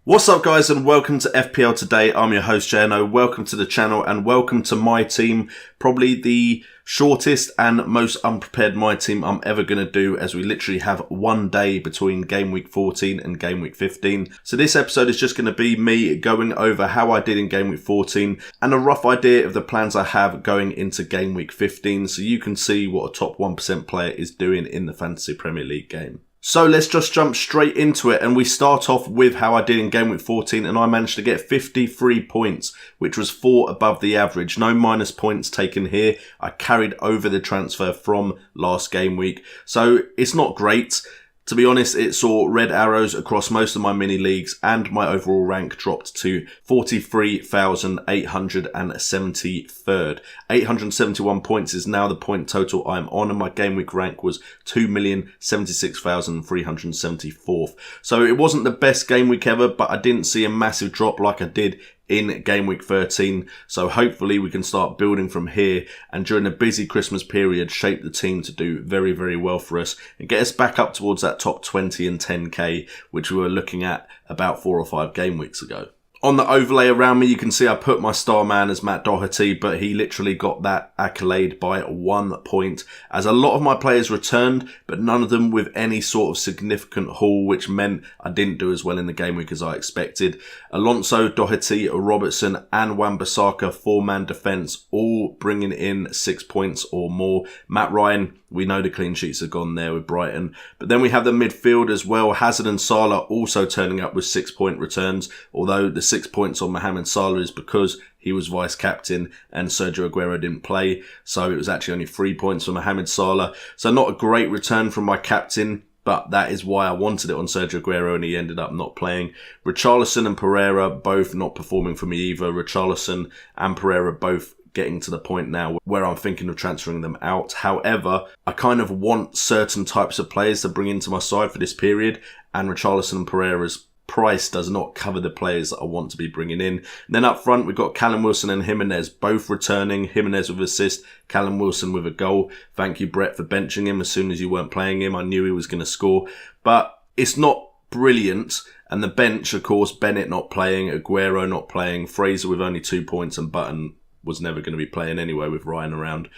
What's up guys and welcome to FPL Today. I'm your host JNO. Welcome to the channel and welcome to my team. Probably the shortest and most unprepared my team I'm ever going to do, as we literally have one day between game week 14 and game week 15. So this episode is just going to be me going over how I did in game week 14 and a rough idea of the plans I have going into game week 15, so you can see what a top 1% player is doing in the Fantasy Premier League game. So let's just jump straight into it, and we start off with how I did in game week 14, and I managed to get 53 points, which was 4 above the average. No minus points taken here. I carried over the transfer from last game week, so it's not great. To be honest, it saw red arrows across most of my mini leagues, and my overall rank dropped to 43,873rd. 871 points is now the point total I'm on, and my game week rank was 2,076,374th. So it wasn't the best game week ever, but I didn't see a massive drop like I did in game week 13, so hopefully we can start building from here and during the busy Christmas period shape the team to do very, very well for us and get us back up towards that top 20 and 10k, which we were looking at about 4 or 5 game weeks ago. On the overlay around me, you can see I put my star man as Matt Doherty, but he literally got that accolade by 1 point, as a lot of my players returned, but none of them with any sort of significant haul, which meant I didn't do as well in the game week as I expected. Alonso, Doherty, Robertson and Wan-Bissaka 4-man defence, all bringing in 6 points or more. Matt Ryan, we know the clean sheets are gone there with Brighton. But then we have the midfield as well. Hazard and Salah also turning up with 6-point returns, although the 6 points on Mohamed Salah is because he was vice-captain and Sergio Aguero didn't play. So it was actually only 3 points for Mohamed Salah. So not a great return from my captain, but that is why I wanted it on Sergio Aguero and he ended up not playing. Richarlison and Pereira both not performing for me either. Richarlison and Pereira both getting to the point now where I'm thinking of transferring them out. However, I kind of want certain types of players to bring into my side for this period, and Richarlison and Pereira's price does not cover the players that I want to be bringing in. And then up front, we've got Callum Wilson and Jimenez both returning. Jimenez with assist, Callum Wilson with a goal. Thank you, Brett, for benching him as soon as you weren't playing him. I knew he was going to score, but it's not brilliant. And the bench, of course, Bennett not playing, Aguero not playing, Fraser with only 2 points, and Button was never going to be playing anyway with Ryan around.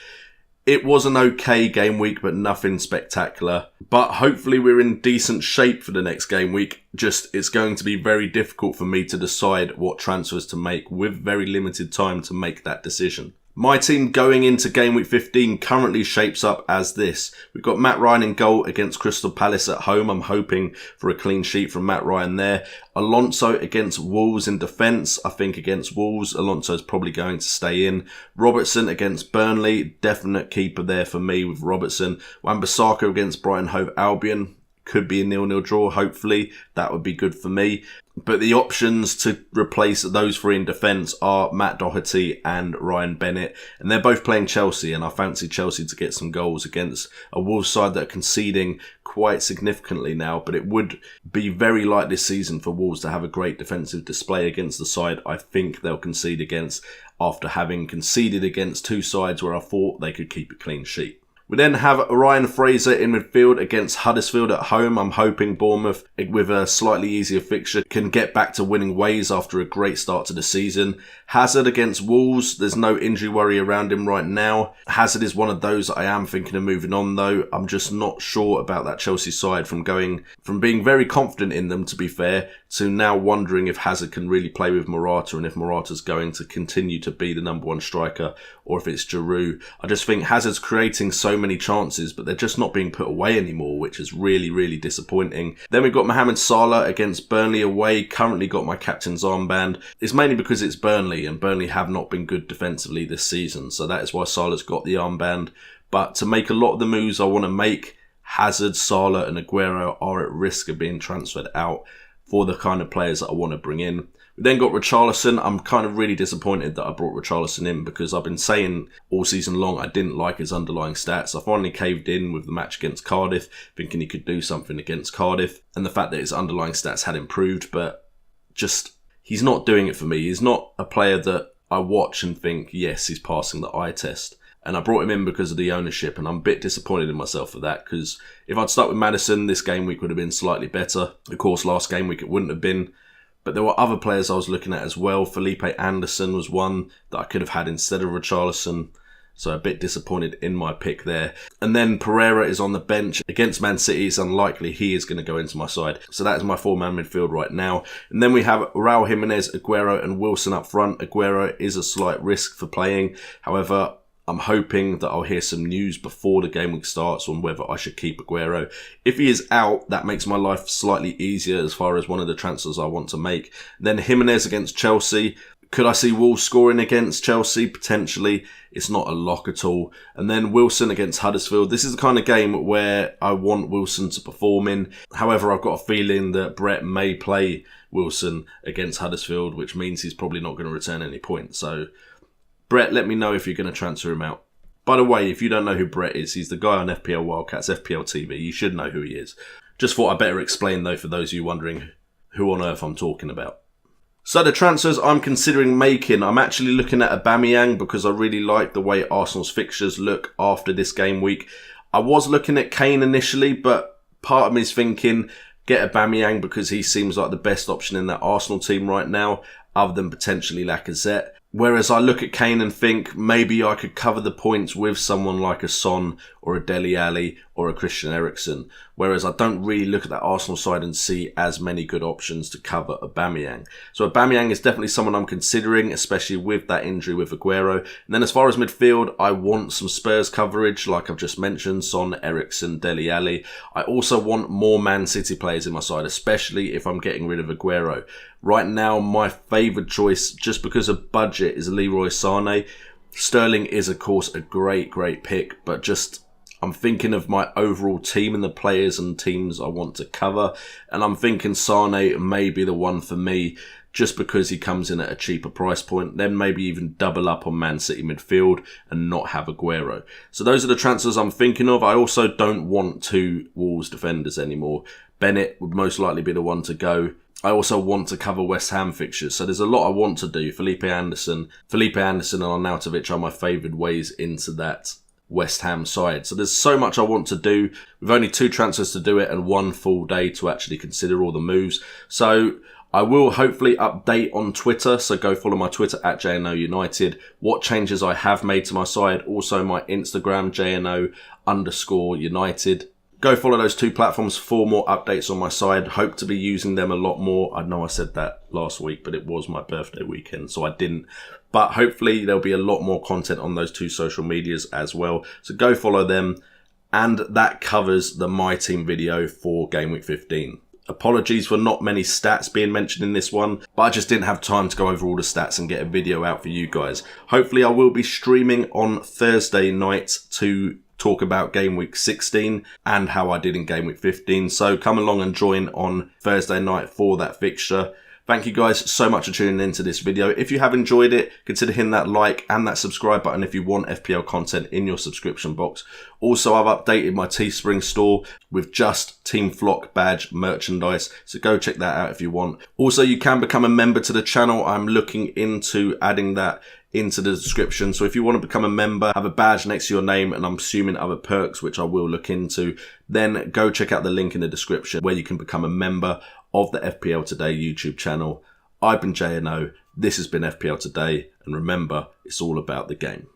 It was an okay game week, but nothing spectacular. But hopefully we're in decent shape for the next game week. Just, it's going to be very difficult for me to decide what transfers to make with very limited time to make that decision. My team going into game week 15 currently shapes up as this. We've got Matt Ryan in goal against Crystal Palace at home. I'm hoping for a clean sheet from Matt Ryan there. Alonso against Wolves in defence. I think against Wolves, Alonso's probably going to stay in. Robertson against Burnley. Definite keeper there for me with Robertson. Wan-Bissaka against Brighton Hove Albion. Could be a 0-0 draw, hopefully. That would be good for me. But the options to replace those three in defence are Matt Doherty and Ryan Bennett. And they're both playing Chelsea, and I fancy Chelsea to get some goals against a Wolves side that are conceding quite significantly now. But it would be very light this season for Wolves to have a great defensive display against the side I think they'll concede against, after having conceded against 2 sides where I thought they could keep a clean sheet. We then have Ryan Fraser in midfield against Huddersfield at home. I'm hoping Bournemouth, with a slightly easier fixture, can get back to winning ways after a great start to the season. Hazard against Wolves. There's no injury worry around him right now. Hazard is one of those I am thinking of moving on though. I'm just not sure about that Chelsea side, from being very confident in them, to be fair, to now wondering if Hazard can really play with Morata and if Morata's going to continue to be the #1 striker or if it's Giroud. I just think Hazard's creating so many chances, but they're just not being put away anymore, which is really, really disappointing. Then we've got Mohamed Salah against Burnley away. Currently got my captain's armband. It's mainly because it's Burnley, and Burnley have not been good defensively this season, so that is why Salah's got the armband. But to make a lot of the moves I want to make, Hazard, Salah and Aguero are at risk of being transferred out for the kind of players that I want to bring in. We then got Richarlison. I'm kind of really disappointed that I brought Richarlison in, because I've been saying all season long I didn't like his underlying stats. I finally caved in with the match against Cardiff, thinking he could do something against Cardiff, and the fact that his underlying stats had improved, but just, he's not doing it for me. He's not a player that I watch and think, yes, he's passing the eye test. And I brought him in because of the ownership, and I'm a bit disappointed in myself for that, because if I'd stuck with Maddison, this game week would have been slightly better. Of course, last game week it wouldn't have been. But there were other players I was looking at as well. Felipe Anderson was one that I could have had instead of Richarlison. So a bit disappointed in my pick there. And then Pereira is on the bench against Man City. It's unlikely he is going to go into my side. So that is my 4-man midfield right now. And then we have Raul Jimenez, Aguero and Wilson up front. Aguero is a slight risk for playing. However, I'm hoping that I'll hear some news before the game week starts on whether I should keep Aguero. If he is out, that makes my life slightly easier as far as one of the transfers I want to make. Then Jimenez against Chelsea. Could I see Wolves scoring against Chelsea? Potentially. It's not a lock at all. And then Wilson against Huddersfield. This is the kind of game where I want Wilson to perform in. However, I've got a feeling that Brett may play Wilson against Huddersfield, which means he's probably not going to return any points. So, Brett, let me know if you're going to transfer him out. By the way, if you don't know who Brett is, he's the guy on FPL Wildcats, FPL TV. You should know who he is. Just thought I'd better explain, though, for those of you wondering who on earth I'm talking about. So the transfers I'm considering making, I'm actually looking at Aubameyang because I really like the way Arsenal's fixtures look after this game week. I was looking at Kane initially, but part of me is thinking get Aubameyang because he seems like the best option in that Arsenal team right now, other than potentially Lacazette. Whereas I look at Kane and think maybe I could cover the points with someone like a Son or a Dele Alli or a Christian Eriksen. Whereas I don't really look at that Arsenal side and see as many good options to cover Aubameyang. So Aubameyang is definitely someone I'm considering, especially with that injury with Aguero. And then as far as midfield, I want some Spurs coverage, like I've just mentioned, Son, Eriksen, Dele Alli. I also want more Man City players in my side, especially if I'm getting rid of Aguero. Right now, my favoured choice, just because of budget, is Leroy Sané. Sterling is, of course, a great pick, but just I'm thinking of my overall team and the players and teams I want to cover, and I'm thinking Sané may be the one for me, just because he comes in at a cheaper price point. Then maybe even double up on Man City midfield and not have Aguero. So those are the transfers I'm thinking of. I also don't want 2 Wolves defenders anymore. Bennett would most likely be the one to go. I also want to cover West Ham fixtures, so there's a lot I want to do. Felipe Anderson and Arnautovic are my favoured ways into that West Ham side. So there's so much I want to do. We've only 2 transfers to do it and 1 full day to actually consider all the moves. So I will hopefully update on Twitter, so go follow my Twitter at JNO United, what changes I have made to my side, also my Instagram, JNO_United. Go follow those 2 platforms for more updates on my side. Hope to be using them a lot more. I know I said that last week, but it was my birthday weekend, so I didn't. But hopefully there'll be a lot more content on those 2 social medias as well. So go follow them. And that covers the My Team video for Game Week 15. Apologies for not many stats being mentioned in this one, but I just didn't have time to go over all the stats and get a video out for you guys. Hopefully I will be streaming on Thursday night to talk about Game Week 16 and how I did in Game Week 15. So come along and join on Thursday night for that fixture. Thank you guys so much for tuning into this video. If you have enjoyed it, consider hitting that like and that subscribe button if you want FPL content in your subscription box. Also, I've updated my Teespring store with just Team Flock badge merchandise, so go check that out if you want. Also, you can become a member to the channel. I'm looking into adding that into the description. So if you want to become a member, have a badge next to your name, and I'm assuming other perks, which I will look into, then go check out the link in the description where you can become a member of the FPL Today YouTube channel. I've been JNO, this has been FPL Today, and remember, it's all about the game.